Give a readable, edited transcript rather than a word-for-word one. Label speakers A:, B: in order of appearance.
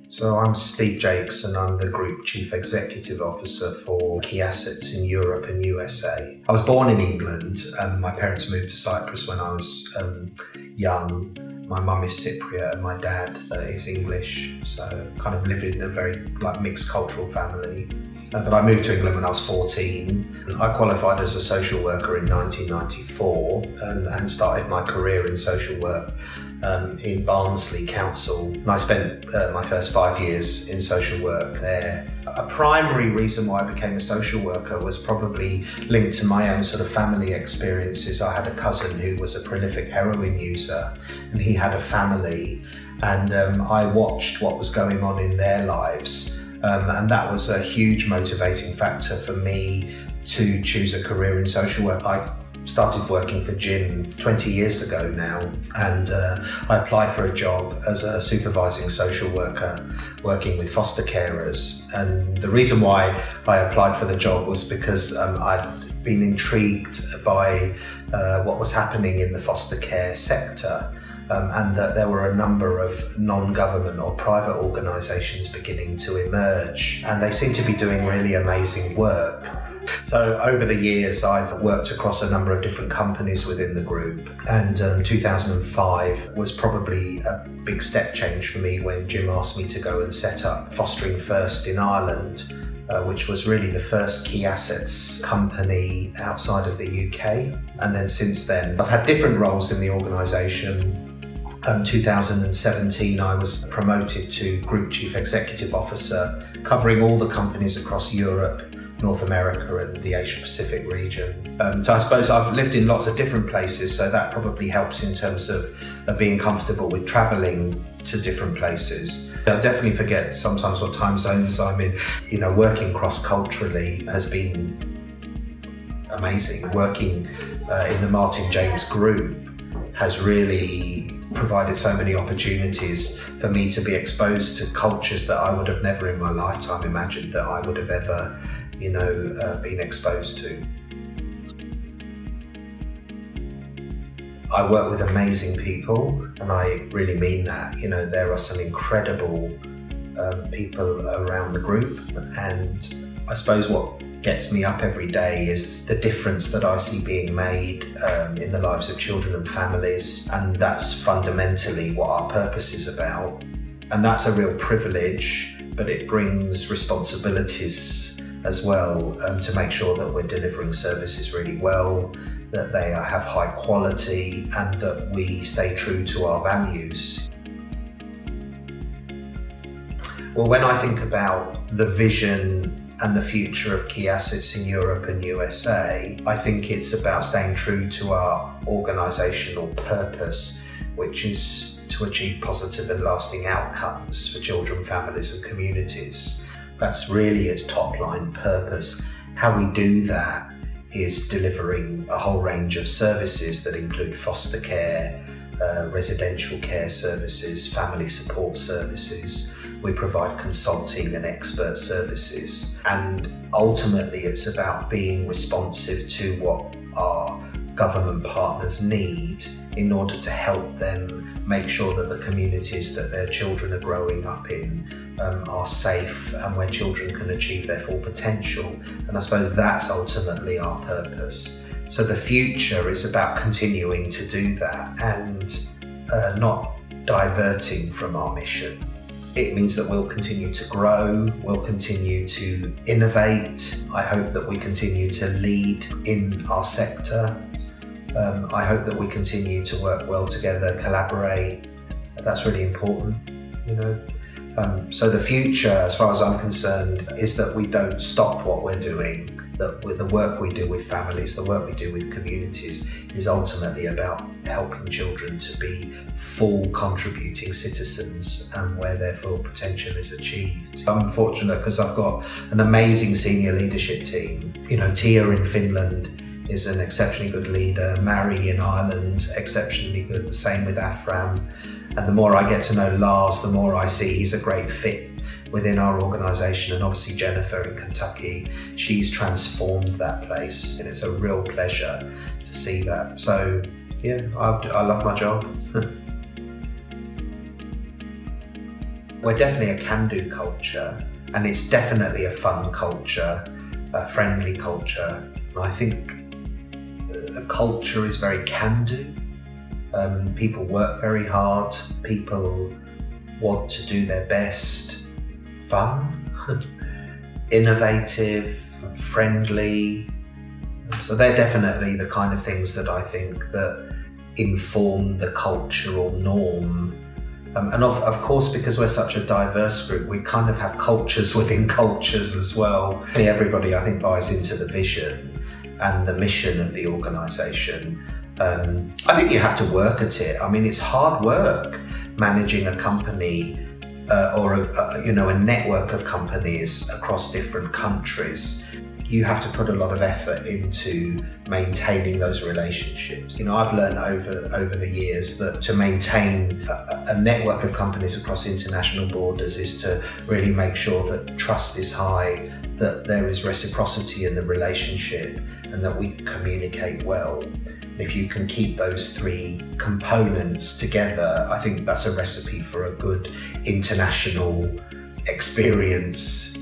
A: So I'm Steve Jacques and I'm the Group Chief Executive Officer for Key Assets in Europe and USA. I was born in England and my parents moved to Cyprus when I was young. My mum is Cypriot and my dad is English, so kind of lived in a very mixed cultural family. But I moved to England when I was 14. I qualified as a social worker in 1994 and started my career in social work in Barnsley Council. And I spent my first 5 years in social work there. A primary reason why I became a social worker was probably linked to my own sort of family experiences. I had a cousin who was a prolific heroin user and he had a family, and I watched what was going on in their lives. And that was a huge motivating factor for me to choose a career in social work. I started working for Jim 20 years ago now, and I applied for a job as a supervising social worker working with foster carers. And the reason why I applied for the job was because I'd been intrigued by what was happening in the foster care sector. And that there were a number of non-government or private organisations beginning to emerge, and they seem to be doing really amazing work. So over the years I've worked across a number of different companies within the group, and 2005 was probably a big step change for me when Jim asked me to go and set up Fostering First in Ireland, which was really the first Key Assets company outside of the UK. And then since then I've had different roles in the organisation. 2017 I was promoted to Group Chief Executive Officer, covering all the companies across Europe, North America and the Asia Pacific region. So I suppose I've lived in lots of different places, so that probably helps in terms of being comfortable with travelling to different places. I definitely forget sometimes what time zones I'm in. Working cross-culturally has been amazing. Working in the Martin James Group has really provided so many opportunities for me to be exposed to cultures that I would have never in my lifetime imagined that I would have ever, been exposed to. I work with amazing people, and I really mean that. There are some incredible people around the group, and I suppose what gets me up every day is the difference that I see being made in the lives of children and families, and that's fundamentally what our purpose is about. And that's a real privilege, but it brings responsibilities as well, to make sure that we're delivering services really well, that they have high quality, and that we stay true to our values. Well, when I think about the vision and the future of Key Assets in Europe and USA, I think it's about staying true to our organisational purpose, which is to achieve positive and lasting outcomes for children, families and communities. That's really its top line purpose. How we do that is delivering a whole range of services that include foster care, residential care services, family support services. We provide consulting and expert services, and ultimately it's about being responsive to what our government partners need in order to help them make sure that the communities that their children are growing up in are safe and where children can achieve their full potential. And I suppose that's ultimately our purpose. So the future is about continuing to do that and not diverting from our mission. It means that we'll continue to grow, we'll continue to innovate. I hope that we continue to lead in our sector. I hope that we continue to work well together, collaborate. That's really important, So the future, as far as I'm concerned, is that we don't stop what we're doing. That with the work we do with families, the work we do with communities is ultimately about helping children to be full contributing citizens and where their full potential is achieved. I'm fortunate because I've got an amazing senior leadership team. Tia in Finland is an exceptionally good leader, Mary in Ireland, exceptionally good, the same with Afram. And the more I get to know Lars, the more I see he's a great fit within our organisation, and obviously Jennifer in Kentucky, she's transformed that place, and it's a real pleasure to see that. So yeah, I love my job. We're definitely a can-do culture, and it's definitely a fun culture, a friendly culture. I think the culture is very can-do. People work very hard. People want to do their best. Fun, innovative, friendly. So they're definitely the kind of things that I think that inform the cultural norm. And of course, because we're such a diverse group, we kind of have cultures within cultures as well. Everybody, I think, buys into the vision and the mission of the organisation. I think you have to work at it. I mean, it's hard work managing a company or a network of companies across different countries. You have to put a lot of effort into maintaining those relationships. I've learned over the years that to maintain a network of companies across international borders is to really make sure that trust is high, that there is reciprocity in the relationship, and that we communicate well. And if you can keep those three components together, I think that's a recipe for a good international experience